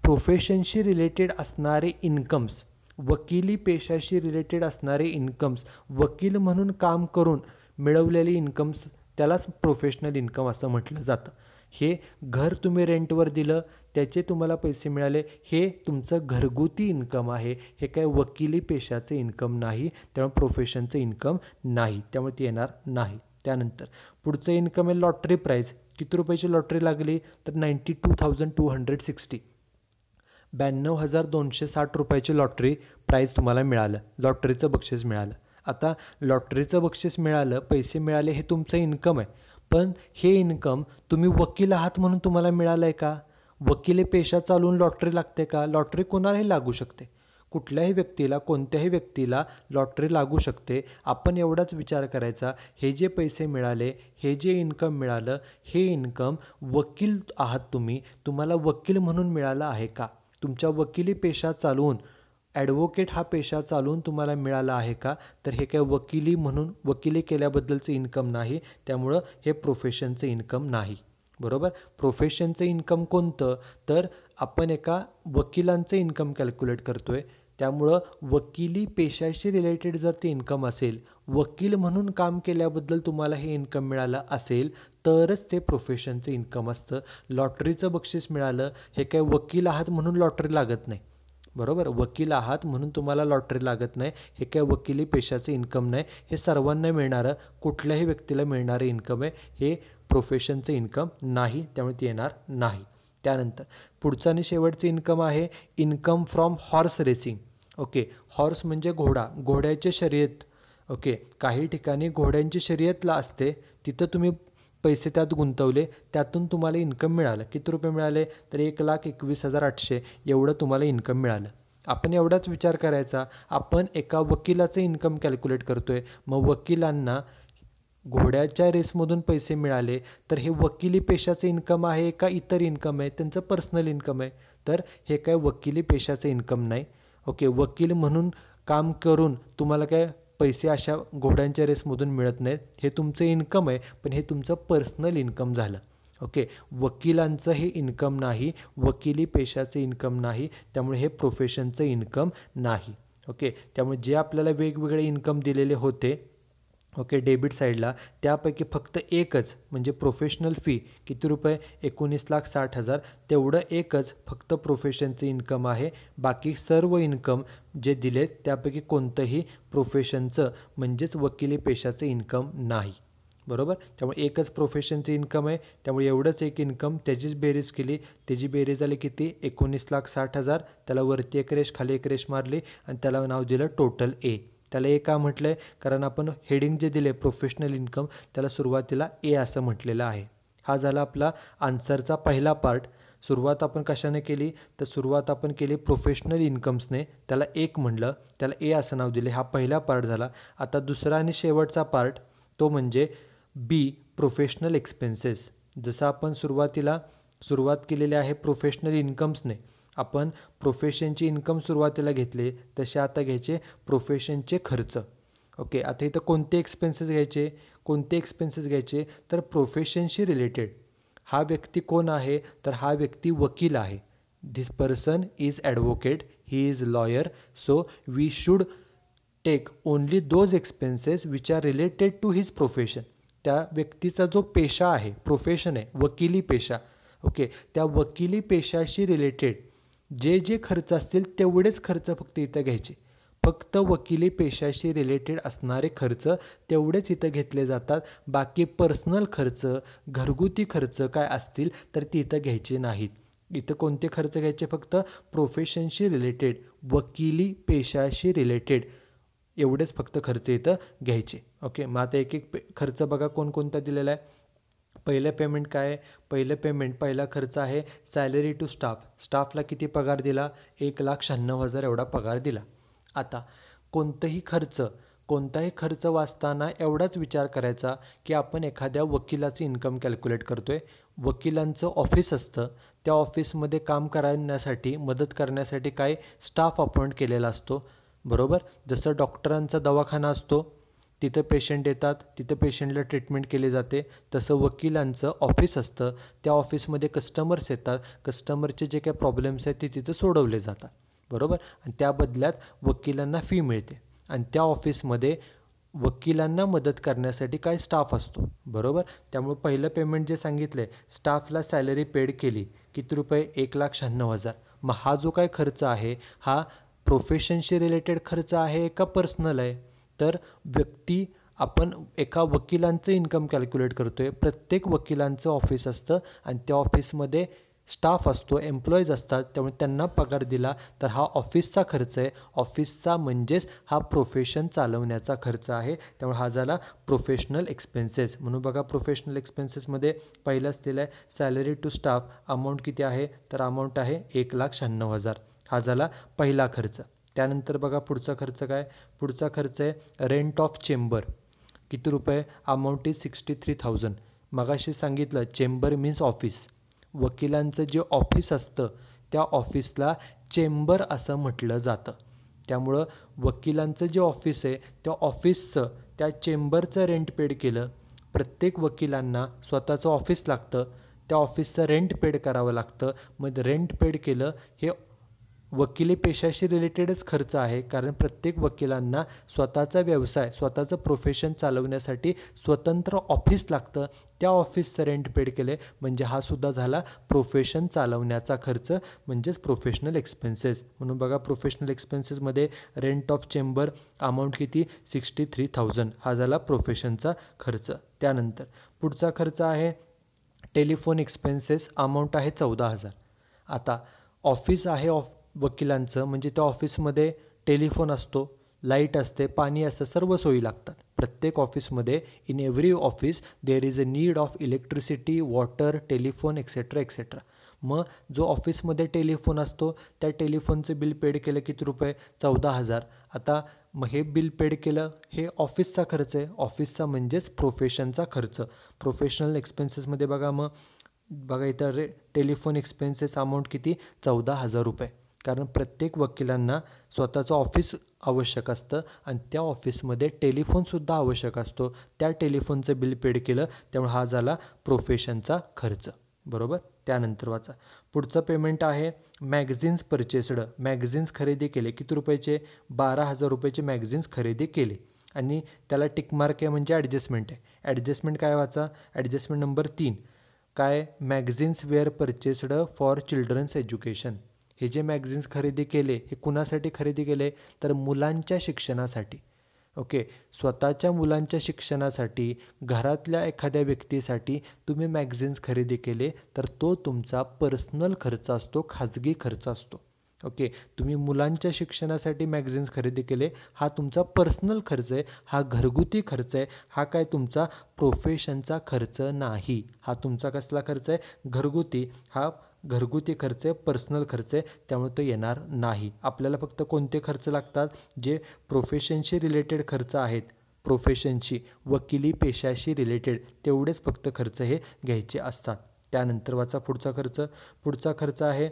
प्रोफेशनशी रिलेटेड असणारे इन्कम्स, वकिली पेशाशी रिलेटेड असणारे इन्कम्स, वकील म्हणून काम करून मिळवलेले इन्कम्स, त्यालाच प्रोफेशनल इन्कम असं म्हटलं जातं. हे घर तुम्ही रेंटवर दिलं त्याचे तुम्हाला पैसे मिळाले, हे तुमचं घरगुती इन्कम आहे. हे काय वकिली पेशाचं इन्कम नाही, त्यामुळे प्रोफेशनचं इन्कम नाही, त्यामुळे ते येणार नाही. त्यानंतर पुढचं इन्कम आहे लॉटरी प्राईज. किती रुपयाची लॉटरी लागली? तर 92,260, 92,260 रुपयाची लॉटरी प्राईज तुम्हाला मिळालं, लॉटरीचं बक्षीस मिळालं. आता लॉटरीचं बक्षीस मिळालं, पैसे मिळाले, हे तुमचं इन्कम आहे. पण हे इन्कम तुम्ही वकील आहात म्हणून तुम्हाला मिळालं आहे का? वकिली पेशा चालवून लॉटरी लागते का? लॉटरी कोणालाही लागू शकते, कुठल्याही व्यक्तीला, कोणत्याही व्यक्तीला लॉटरी लागू शकते. आपण एवढाच विचार करायचा, हे जे पैसे मिळाले, हे जे इन्कम मिळालं, हे इन्कम वकील आहात तुम्ही, तुम्हाला वकील म्हणून मिळालं आहे का? तुमच्या वकिली पेशा चालवून, ॲडव्होकेट हा पेशा चालवून तुम्हाला मिळाला आहे का? तर हे काय वकिली म्हणून, वकिली केल्याबद्दलचं इन्कम नाही, त्यामुळं हे प्रोफेशनचं इन्कम नाही. बरोबर. प्रोफेशनचं इन्कम कोणतं? तर आपण एका वकिलांचं इन्कम कॅल्क्युलेट करतो आहे, त्यामुळं वकिली पेशाशी रिलेटेड जर ते इन्कम असेल, वकील म्हणून काम केल्याबद्दल तुम्हाला हे इन्कम मिळालं असेल, तरच ते प्रोफेशनचं इन्कम असतं. लॉटरीचं बक्षीस मिळालं, हे काय वकील आहात म्हणून लॉटरी लागत नाही. बरोबर. वकील आहात म्हणून तुम्हाला लॉटरी लागत नाही, हे काय वकिली पेशाचं इन्कम नाही, हे सर्वांना मिळणारं, कुठल्याही व्यक्तीला मिळणारं इन्कम आहे, हे प्रोफेशनचं इन्कम नाही, त्यामुळे ते येणार नाही. त्यानंतर पुढचं आणि शेवटचं इन्कम आहे income from horse racing. Okay, horse म्हणजे घोडा, घोड्याचे शर्यत. ओके, काही ठिकाणी घोड्यांची शर्यतला असते, तिथं तुम्ही पैसे त्यात गुंतवले, त्यातून तुम्हाला इन्कम मिळालं. किती रुपये मिळाले? तर 1,21,800 एवढं तुम्हाला इन्कम मिळालं. आपण एवढाच विचार करायचा, आपण एका वकिलाचं इन्कम कॅल्क्युलेट करतो आहे, मग वकिलांना घोड्याच्या रेसमधून पैसे मिळाले, तर हे वकिली पेशाचं इन्कम आहे का इतर इन्कम आहे, त्यांचं पर्सनल इन्कम आहे? तर हे काय वकिली पेशाचं इन्कम नाही. ओके, वकील म्हणून काम करून तुम्हाला काय पैसे अशा घोड्यांच्या रेसमधून मिळत नाहीत, हे तुमचं इन्कम आहे, पण हे तुमचं पर्सनल इन्कम झालं. ओके, वकिलांचं हे इन्कम नाही, वकिली पेशाचं इन्कम नाही, त्यामुळे हे प्रोफेशनचं इन्कम नाही. ओके, त्यामुळे जे आपल्याला वेगवेगळे इन्कम दिलेले होते, ओके, डेबिट साईडला, त्यापैकी फक्त एकच म्हणजे प्रोफेशनल फी किती रुपये? 19,60,000, तेवढं एकच फक्त प्रोफेशनचं इन्कम आहे. बाकी सर्व इन्कम जे दिलेत त्यापैकी कोणतंही प्रोफेशनचं म्हणजेच वकिली पेशाचं इन्कम नाही. बरोबर. त्यामुळे एकच प्रोफेशनचं इन्कम आहे, त्यामुळे एवढंच एक इन्कम, त्याचीच बेरीज केली, त्याची बेरीज झाली किती? 19,60,000. त्याला वरती एक रेष, खाली एक रेष मारली आणि त्याला नाव दिलं टोटल ए. त्याला ए का म्हटलं आहे? कारण आपण हेडिंग जे दिले प्रोफेशनल इन्कम, त्याला सुरुवातीला ए असं म्हटलेलं आहे. हा झाला आपला आन्सरचा पहिला पार्ट. सुरुवात आपण कशाने केली? तर सुरुवात आपण केली प्रोफेशनल इन्कम्सने, त्याला एक म्हणलं, त्याला ए असं नाव दिले, हा पहिला पार्ट झाला. आता दुसरा आणि शेवटचा पार्ट, तो म्हणजे बी, प्रोफेशनल एक्सपेन्सेस. जसं आपण सुरुवात केलेली आहे प्रोफेशनल इन्कम्सने, आपण प्रोफेशनची इन्कम सुरुवातीला घेतले, तसे आता घ्यायचे प्रोफेशनचे खर्च. ओके, आता इथं कोणते एक्सपेन्सेस घ्यायचे? तर प्रोफेशनशी रिलेटेड. हा व्यक्ती कोण आहे? तर हा व्यक्ती वकील आहे. This person is advocate, he is lawyer, so we should take only those expenses which are related to his profession. त्या व्यक्तीचा जो पेशा आहे, प्रोफेशन आहे, वकिली पेशा. ओके, त्या वकिली पेशाशी रिलेटेड जे जे खर्च असतील तेवढेच खर्च फक्त इथं घ्यायचे. फक्त वकिली पेशाशी रिलेटेड असणारे खर्च तेवढेच इथं घेतले जातात. बाकी पर्सनल खर्च, घरगुती खर्च काय असतील तर ती इथं घ्यायचे नाहीत. इथं कोणते खर्च घ्यायचे? फक्त प्रोफेशनशी रिलेटेड, वकिली पेशाशी रिलेटेड एवढेच फक्त खर्च इथं घ्यायचे. ओके, मग आता एक एक खर्च बघा कोणकोणता दिलेला आहे. पहिलं पेमेंट काय आहे? पहिला खर्च आहे सॅलरी टू स्टाफ. स्टाफला किती पगार दिला? 1,96,000 एवढा पगार दिला. आता कोणताही खर्च वाचताना एवढाच विचार करायचा की आपण एखाद्या वकिलाचं इन्कम कॅल्क्युलेट करतोय. वकिलांचं ऑफिस असतं, त्या ऑफिसमध्ये काम करण्यासाठी मदत करण्यासाठी काय स्टाफ अपॉइंट केलेला असतो, बरोबर. जसं डॉक्टरांचा दवाखाना असतो, तिथं पेशंट येतात, तिथं पेशंटला ट्रीटमेंट केली जाते, तसं वकिलांचं ऑफिस असतं, त्या ऑफिसमध्ये कस्टमर्स येतात, कस्टमरचे जे काही प्रॉब्लेम्स आहेत ते तिथं सोडवले जातात, बरोबर. आणि त्या बदल्यात वकिलांना फी मिळते. आणि त्या ऑफिसमध्ये वकिलांना मदत करण्यासाठी काय स्टाफ असतो, बरोबर. त्यामुळे पहिलं पेमेंट जे सांगितलं आहे, स्टाफला सॅलरी पेड केली किती रुपये, 1,96,000. मग हा जो काय खर्च आहे हा प्रोफेशनशी रिलेटेड खर्च आहे का पर्सनल आहे. तर आपण एका वकिलांचं इन्कम कॅल्क्युलेट करतोय. प्रत्येक वकिलांचं ऑफिस असतं आणि त्या ऑफिसमध्ये स्टाफ असतो, एम्प्लॉईज असतात, त्यामुळे त्यांना पगार दिला तर हा ऑफिसचा खर्च आहे. ऑफिसचा म्हणजेच हा प्रोफेशन चालवण्याचा खर्च आहे. त्यामुळे हा झाला प्रोफेशनल एक्सपेन्सेस. म्हणून बघा प्रोफेशनल एक्सपेन्सेसमध्ये पहिलं असलेलं आहे सॅलरी टू स्टाफ. अमाऊंट किती आहे, तर अमाऊंट आहे 1,96,000. हा झाला पहिला खर्च. त्यानंतर बघा पुढचा खर्च काय, पुढचा खर्च आहे रेंट ऑफ चेंबर. किती रुपये, अमाऊंट इज 63,000. मगाशी सांगितलं चेंबर मीन्स ऑफिस. वकिलांचं जे ऑफिस असतं त्या ऑफिसला चेंबर असं म्हटलं जातं. त्यामुळं वकिलांचं जे ऑफिस आहे त्या ऑफिसचं, त्या चेंबरचं रेंट पेड केलं. प्रत्येक वकिलांना स्वतःचं ऑफिस लागतं, त्या ऑफिसचं रेंट पेड करावं लागतं. मग रेंट पेड केलं, हे वकिली पेशाशी रिलेटेडच खर्च आहे, कारण प्रत्येक वकिलांना स्वतःचा व्यवसाय, स्वतःचं प्रोफेशन चालवण्यासाठी स्वतंत्र ऑफिस लागतं. त्या ऑफिसचं रेंट पेड केले म्हणजे हा सुद्धा झाला प्रोफेशन चालवण्याचा खर्च, म्हणजेच प्रोफेशनल एक्सपेन्सेस. म्हणून बघा प्रोफेशनल एक्सपेन्सेसमध्ये रेंट ऑफ चेंबर अमाऊंट किती, 63,000. हा झाला प्रोफेशनचा खर्च. त्यानंतर पुढचा खर्च आहे टेलिफोन एक्सपेन्सेस. अमाऊंट आहे 14,000. आता ऑफिस आहे वकिलांचं, म्हणजे त्या ऑफिसमध्ये टेलिफोन असतो, लाईट असते, पाणी असतं, सर्व सोयी लागतात. प्रत्येक ऑफिसमध्ये in every office there is a need of electricity, water, telephone etcetera etcetera. मग जो ऑफिसमध्ये टेलिफोन असतो त्या टेलिफोनचं बिल पेड केलं किती रुपये, 14,000. आता मग हे बिल पेड केलं, हे ऑफिसचा खर्च आहे. ऑफिसचा म्हणजेच प्रोफेशनचा खर्च. प्रोफेशनल एक्सपेन्सेसमध्ये बघा इथं टेलिफोन एक्सपेन्सेस अमाऊंट किती, 14,000 रुपये. कारण प्रत्येक वकिलांना स्वतःचं ऑफिस आवश्यक असतं आणि त्या ऑफिसमध्ये टेलिफोनसुद्धा आवश्यक असतो. त्या टेलिफोनचं बिल पेड केलं, त्यामुळे हा झाला प्रोफेशनचा खर्च, बरोबर. त्यानंतर वाचा पुढचं पेमेंट आहे मॅगझिन्स परचेस्ड. मॅगझिन्स खरेदी केले किती रुपयाचे, 12,000 रुपयाचे मॅगझिन्स खरेदी केले आणि त्याला टिकमार्क आहे म्हणजे ॲडजस्टमेंट आहे. ॲडजस्टमेंट काय वाचा, ॲडजस्टमेंट नंबर 3 काय, magazines were purchased for children's education. हे जे मॅगझिन्स खरेदी केले हे कुणासाठी खरेदी केले, तर मुलांच्या शिक्षणासाठी. ओके, स्वतःच्या मुलांच्या शिक्षणासाठी, घरातल्या एखाद्या व्यक्तीसाठी तुम्ही मॅगझिन्स खरेदी केले तर तो तुमचा पर्सनल खर्च असतो, खाजगी खर्च असतो. ओके, तुम्ही मुलांच्या शिक्षणासाठी मॅगझिन्स खरेदी केले, हा तुमचा पर्सनल खर्च आहे, हा घरगुती खर्च आहे. हा काय तुमचा प्रोफेशनचा खर्च नाही. हा तुमचा कसला खर्च आहे, घरगुती. हा घरगुती खर्च आहे, पर्सनल खर्च आहे, त्यामुळे तो येणार नाही. आपल्याला फक्त कोणते खर्च लागतात, जे प्रोफेशनशी रिलेटेड खर्च आहेत, प्रोफेशनशी, वकिली पेशाशी रिलेटेड तेवढेच फक्त खर्च हे घ्यायचे असतात. त्यानंतर वाचा पुढचा खर्च. पुढचा खर्च आहे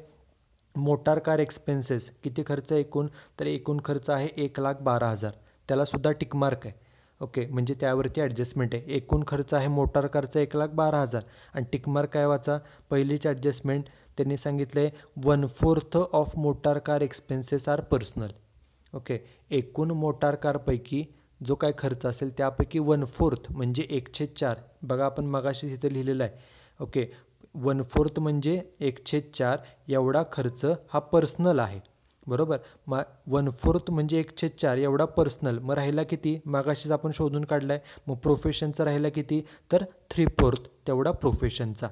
मोटार कार एक्सपेन्सेस. किती खर्च आहे एकूण, तर एकूण खर्च आहे 1,12,000. त्यालासुद्धा टिकमार्क आहे. ओके, म्हणजे त्यावरती ॲडजस्टमेंट आहे. एकूण खर्च आहे मोटार कारचा 1,12,000 आणि टिकमार्क काय वाचा, पहिलीच ॲडजस्टमेंट त्यांनी सांगितलं आहे 1/4 of motor car expenses are personal. Okay, एकूण मोटार कारपैकी जो काय खर्च असेल त्यापैकी 1/4 म्हणजे 1/4. बघा आपण मगाशी इथं लिहिलेलं आहे. ओके, 1/4 म्हणजे 1/4 एवढा खर्च हा पर्सनल आहे, बरोबर. मग 1/4 म्हणजे 1/4 एवढा पर्सनल. मग राहिला किती, मागाशीच आपण शोधून काढला आहे. मग प्रोफेशनचा राहिला किती, तर 3/4 तेवढा प्रोफेशनचा,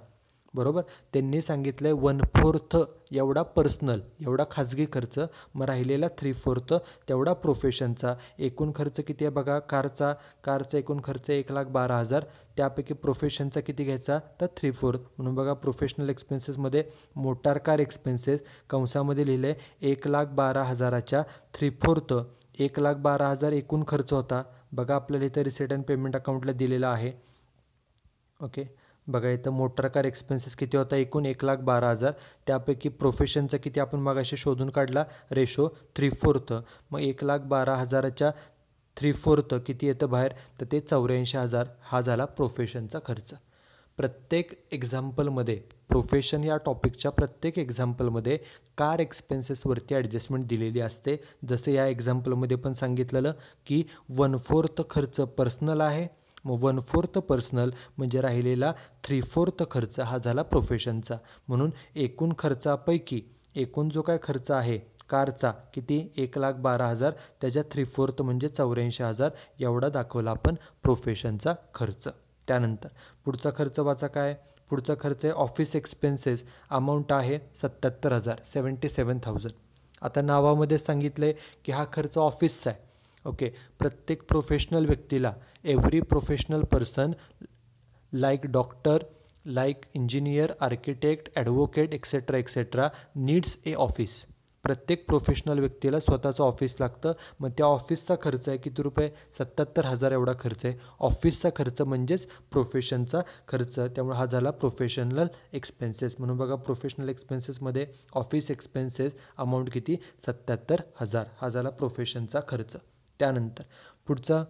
बरोबर. त्यांनी सांगितलं आहे 1/4 एवढा पर्सनल, एवढा खाजगी खर्च. मग राहिलेला 3/4 तेवढा प्रोफेशनचा. एकूण खर्च किती आहे बघा, कारचा एकूण खर्च 1,12,000. त्यापैकी प्रोफेशनचा किती घ्यायचा, तर 3/4. म्हणून बघा प्रोफेशनल एक्सपेन्सेसमध्ये मोटार कार एक्सपेन्सेस कंसामध्ये लिहिले 1,12,000च्या 3/4 1,12,000 एकूण खर्च होता. बघा आपल्याला इथं रिसीट अँड पेमेंट अकाउंटला दिलेला आहे. ओके, बघा इथं मोटर कार एक्सपेन्सेस किती होता, एकूण 1,12,000. त्यापैकी प्रोफेशनचा किती आपण मगाशी शोधून काढला, रेशो 3/4. मग 1,12,000च्या 3/4 किती येतं बाहेर, तर ते 84,000. हा झाला प्रोफेशनचा खर्च. प्रत्येक एक्झाम्पलमध्ये प्रोफेशन या टॉपिकच्या प्रत्येक एक्झाम्पलमध्ये कार एक्सपेन्सेसवरती ॲडजस्टमेंट दिलेली असते. जसं या एक्झाम्पलमध्ये पण सांगितलेलं की 1/4 खर्च पर्सनल आहे. मग 1/4 पर्सनल म्हणजे राहिलेला 3/4 खर्च हा झाला प्रोफेशनचा. म्हणून एकूण खर्चापैकी एकूण जो काय खर्च आहे कारचा किती, 1,12,000, त्याच्या 3/4 म्हणजे 84,000 एवढा दाखवला आपण प्रोफेशनचा खर्च. त्यानंतर पुढचा खर्च वाचा काय, पुढचा खर्च आहे ऑफिस एक्सपेन्सेस. अमाऊंट आहे 77,000, 77,000. आता नावामध्ये सांगितलं आहे की हा खर्च ऑफिसचा आहे. ओके, प्रत्येक प्रोफेशनल व्यक्तीला, every professional person like doctor, like engineer, architect, advocate etcetera etcetera needs a office. प्रत्येक प्रोफेशनल व्यक्तीला स्वतःचं ऑफिस लागतं. मग त्या ऑफिसचा खर्च आहे किती रुपये, 77,000 एवढा खर्च आहे. ऑफिसचा खर्च म्हणजेच प्रोफेशनचा खर्च. त्यामुळे हा झाला प्रोफेशनल एक्सपेन्सेस. म्हणून बघा प्रोफेशनल एक्सपेन्सेसमध्ये ऑफिस एक्सपेन्सेस अमाऊंट किती, 77,000. हा झाला प्रोफेशनचा खर्च. त्यानंतर पुढचा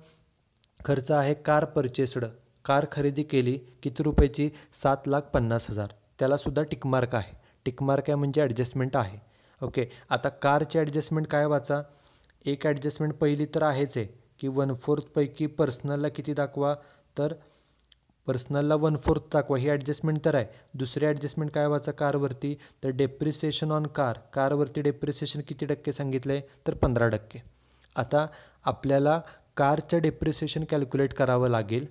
खर्च आहे कार परचेस्ड. कार खरेदी केली किती रुपयाची, 7,50,000. त्यालासुद्धा टिकमार्क आहे. टिकमार्क आहे म्हणजे ॲडजस्टमेंट आहे. ओके, आता कारची ॲडजस्टमेंट काय वाचा, एक ॲडजस्टमेंट पहिली तर आहेच आहे की 1/4 पैकी पर्सनलला किती दाखवा, तर पर्सनलला 1/4 दाखवा, ही ॲडजस्टमेंट तर आहे. दुसरी ॲडजस्टमेंट काय वाचा कारवरती, तर डेप्रिसिएशन ऑन कार. कारवरती डेप्रिसिएशन किती टक्के सांगितलं आहे, तर 15%. आता आपल्याला कारचं डेप्रिसिएशन कॅल्क्युलेट करावं लागेल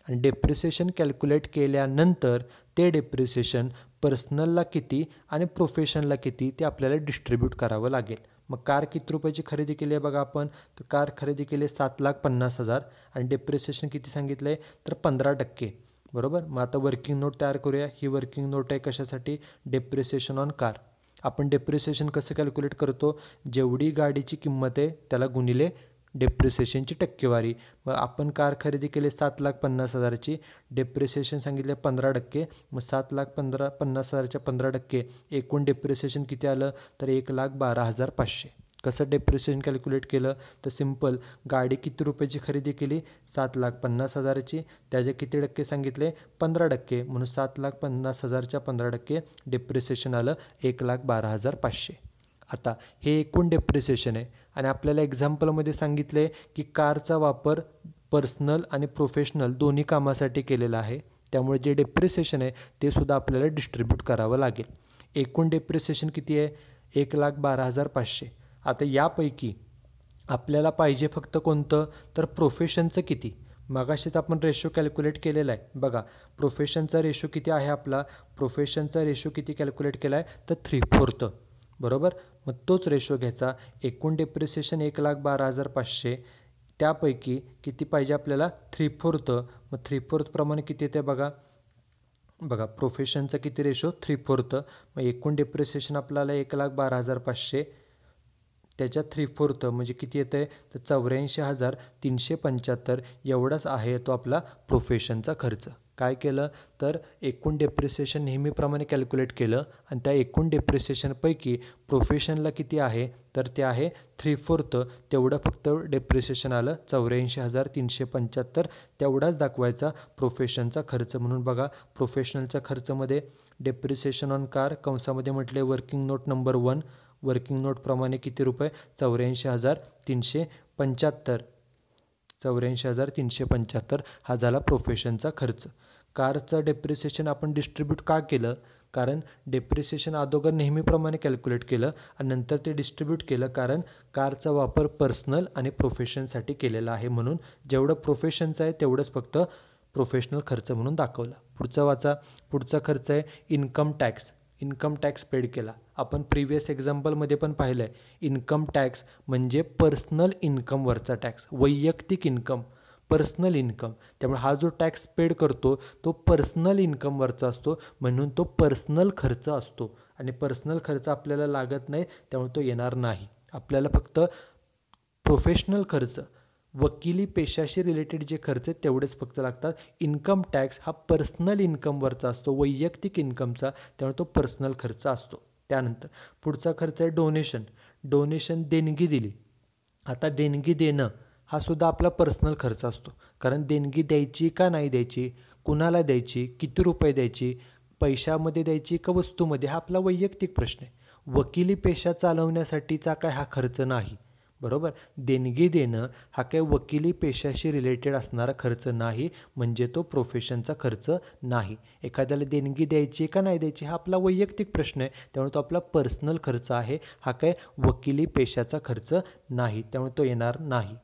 आणि डेप्रिसिएशन कॅल्क्युलेट केल्यानंतर ते डेप्रिसिएशन पर्सनलला किती आणि प्रोफेशनला किती ते आपल्याला डिस्ट्रीब्यूट करावं लागेल. मग कार किती रुपयाची खरेदी केली आहे बघा आपण, तर कार खरेदी केली आहे 7,50,000 आणि डेप्रिसिएशन किती सांगितलं आहे, तर 15%. बरोबर. मग आता वर्किंग नोट तयार करूया. ही वर्किंग नोट आहे कशासाठी, डेप्रिसिएशन ऑन कार. आपण डेप्रिसिएशन कसं कॅल्क्युलेट करतो, जेवढी गाडीची किंमत आहे त्याला गुणिले डेप्रिसिएशनची टक्केवारी. मग आपण कार खरेदी केली 7,50,000ची, डेप्रिसिएशन सांगितले 15%. मग 7,50,000च्या 15% एकूण डेप्रिसिएशन किती आलं, तर 1,12,500. कसं डेप्रिसिएशन कॅल्क्युलेट केलं, तर सिम्पल, गाडी किती रुपयाची खरेदी केली, 7,50,000ची, त्याचे किती टक्के सांगितले, 15%. म्हणून 7,50,000च्या 15% डेप्रिसिएशन आलं 1,12,500. आता हे एकूण डेप्रिसिएशन आहे आणि आपल्याला एक्झाम्पलमध्ये सांगितले की कारचा वापर पर्सनल आणि प्रोफेशनल दोन्ही कामासाठी केलेला आहे. त्यामुळे जे डेप्रिसिएशन आहे ते सुद्धा आपल्याला डिस्ट्रीब्यूट करावं लागेल. एकूण डेप्रिसिएशन किती आहे, 1,12,500. आता यापैकी आपल्याला पाहिजे फक्त कोणतं, तर प्रोफेशनचं किती. मगाशीच आपण रेशो कॅल्क्युलेट केलेला आहे. बघा प्रोफेशनचा रेशो किती आहे आपला, प्रोफेशनचा रेशो किती कॅल्क्युलेट केला आहे, तर 3/4. बरोबर. मग तोच रेशो घ्यायचा. एकूण डेप्रिसिएशन 1,12,500, त्यापैकी किती पाहिजे आपल्याला, 3/4. मग 3/4 प्रमाणे किती येते बघा, बघा प्रोफेशनचा किती रेशो, 3/4. मग एकूण डेप्रिसिएशन आपल्याला 1,12,500, त्याच्या 3/4 म्हणजे किती येतं आहे, तर 84,375 एवढाच आहे तो आपला प्रोफेशनचा खर्च. काय केलं, तर एकूण डेप्रिसिएशन नेहमीप्रमाणे कॅल्क्युलेट केलं आणि त्या एकूण डेप्रिसिएशनपैकी प्रोफेशनला किती आहे, तर ते आहे 3/4. तेवढं फक्त डेप्रिसिएशन आलं 84,375. तेवढाच दाखवायचा प्रोफेशनचा खर्च. म्हणून बघा प्रोफेशनलच्या खर्चामध्ये डेप्रिसिएशन ऑन कार कंसामध्ये म्हटले वर्किंग नोट नंबर 1, वर्किंग नोटप्रमाणे किती रुपये, 84,375. 84,375 हा झाला प्रोफेशनचा खर्च. कारचं डेप्रिसिएशन आपण डिस्ट्रीब्यूट का केलं, कारण डेप्रिसिएशन अगोदर नेहमीप्रमाणे कॅल्क्युलेट केलं आणि नंतर ते डिस्ट्रीब्यूट केलं, कारण कारचा वापर पर्सनल आणि प्रोफेशनसाठी केलेला आहे. म्हणून जेवढं प्रोफेशनचं आहे तेवढंच फक्त प्रोफेशनल खर्च म्हणून दाखवला. पुढचा वाचा. पुढचा खर्च आहे income tax. Income tax paid केला. आपण प्रिव्हियस एक्झाम्पलमध्ये पण पाहिलं आहे, इन्कम टॅक्स म्हणजे पर्सनल इन्कमवरचा टॅक्स, वैयक्तिक इन्कम, पर्सनल इन्कम. त्यामुळे हा जो टॅक्स पेड करतो तो पर्सनल इन्कमवरचा असतो, म्हणून तो पर्सनल खर्च असतो आणि पर्सनल खर्च आपल्याला लागत नाही, त्यामुळे तो येणार नाही. आपल्याला फक्त प्रोफेशनल खर्च, वकिली पेशाशी रिलेटेड जे खर्च आहेत तेवढेच फक्त लागतात. इन्कम टॅक्स हा पर्सनल इन्कमवरचा असतो, वैयक्तिक इन्कमचा, त्यामुळे तो पर्सनल खर्च असतो. त्यानंतर पुढचा खर्च आहे डोनेशन. डोनेशन देणगी दिली. आता देणगी देणं हा सुद्धा आपला पर्सनल खर्च असतो, कारण देणगी द्यायची का नाही द्यायची, कुणाला द्यायची, किती रुपये द्यायची, पैशामध्ये द्यायची का वस्तूमध्ये, हा आपला वैयक्तिक प्रश्न आहे. वकिली पेशा चालवण्यासाठीचा काय हा खर्च नाही, बरोबर. देणगी देणं हा काही वकिली पेशाशी रिलेटेड असणारा खर्च नाही, म्हणजे तो प्रोफेशनचा खर्च नाही. एखाद्याला देणगी द्यायची का नाही द्यायची हा आपला वैयक्तिक प्रश्न आहे, त्यामुळे तो आपला पर्सनल खर्च आहे, हा काय वकिली पेशाचा खर्च नाही, त्यामुळे तो येणार नाही.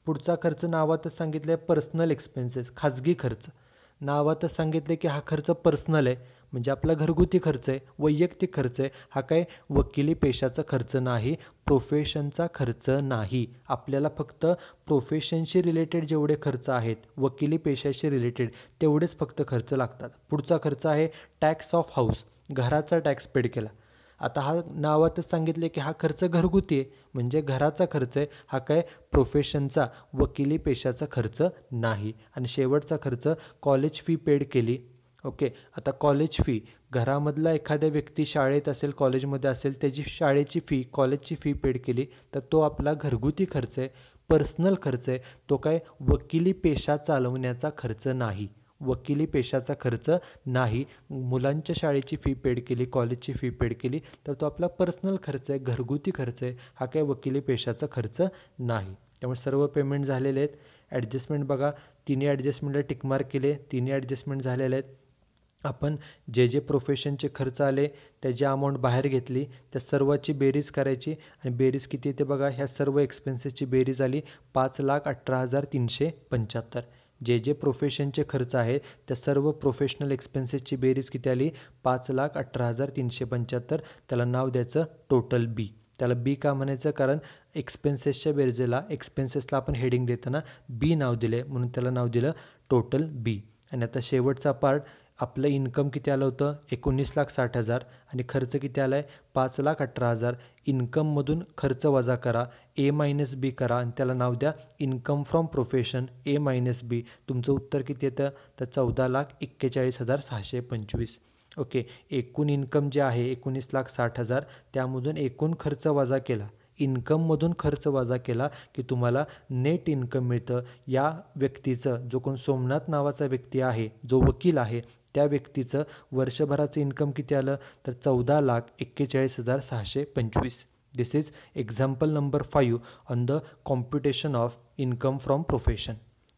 पुढचा खर्च नावातच सांगितलं आहे पर्सनल एक्सपेन्सेस, खाजगी खर्च. नावातच सांगितले की हा खर्च पर्सनल आहे, म्हणजे आपला घरगुती खर्च आहे, वैयक्तिक खर्च आहे, हा काय वकिली पेशाचा खर्च नाही, प्रोफेशनचा खर्च नाही. आपल्याला फक्त प्रोफेशनशी रिलेटेड जेवढे खर्च आहेत, वकिली पेशाशी रिलेटेड तेवढेच फक्त खर्च लागतात. पुढचा खर्च आहे टॅक्स ऑफ हाऊस, घराचा टॅक्स पेड केला. आता हा नावातच सांगितले की हा खर्च घरगुती आहे, म्हणजे घराचा खर्च आहे, हा काय प्रोफेशनचा वकिली पेशाचा खर्च नाही. आणि शेवटचा खर्च कॉलेज फी पेड केली. ओके, आता कॉलेज फी, घरामधला एखाद्या व्यक्ती शाळेत असेल, कॉलेजमध्ये असेल, त्याची शाळेची फी, कॉलेजची फी पेड केली, तर तो आपला घरगुती खर्च आहे, पर्सनल खर्च आहे, तो काय वकिली पेशा चालवण्याचा खर्च नाही, वकिली पेशाचा खर्च नाही. मुलांच्या शाळेची फी पेड केली, कॉलेजची फी पेड केली, तर तो आपला पर्सनल खर्च आहे, घरगुती खर्च आहे, हा काय वकिली पेशाचा खर्च नाही. त्यामुळे सर्व पेमेंट झालेले आहेत. ॲडजस्टमेंट बघा, तिन्ही ॲडजस्टमेंटला टिकमार्क केले, तिन्ही ॲडजस्टमेंट झालेले आहेत. आपण जे जे प्रोफेशनचे खर्च आले त्याची अमाऊंट बाहेर घेतली, त्या सर्वाची बेरीज करायची, आणि बेरीज किती येते बघा, ह्या सर्व एक्सपेन्सेसची बेरीज आली 5,18,375. जे जे प्रोफेशनचे खर्च आहेत त्या सर्व प्रोफेशनल एक्सपेन्सेसची बेरीज किती आली, 5,18,375. त्याला नाव द्यायचं टोटल बी. त्याला बी का म्हणायचं, कारण एक्सपेन्सेसच्या बेरजेला, एक्सपेन्सेसला आपण हेडिंग देताना बी नाव दिले, म्हणून त्याला नाव दिलं टोटल बी. आणि आता शेवटचा पार्ट, आपलं इन्कम किती आलं होतं, 19,60,000, आणि खर्च किती आला आहे, 5,18,000. इन्कममधून खर्च वजा करा, ए मायनस बी करा, आणि त्याला नाव द्या income from profession A minus B. तुमचं उत्तर किती येतं, तर 14,41,625. ओके, एकूण इन्कम जे आहे 19,60,000, त्यामधून एकूण खर्च वजा केला, इन्कममधून खर्च वजा केला की तुम्हाला नेट इन्कम मिळतं. या व्यक्तीचं, जो कोण सोमनाथ नावाचा व्यक्ती आहे, जो वकील आहे, त्या व्यक्तीचं वर्षभराचं इन्कम किती आलं, तर 14,41,625. This is example number 5 on the computation of income from profession.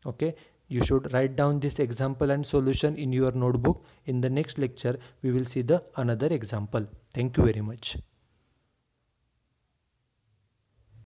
Okay, you should write down this example and solution in your notebook. In the next lecture we will see the another example. Thank you very much.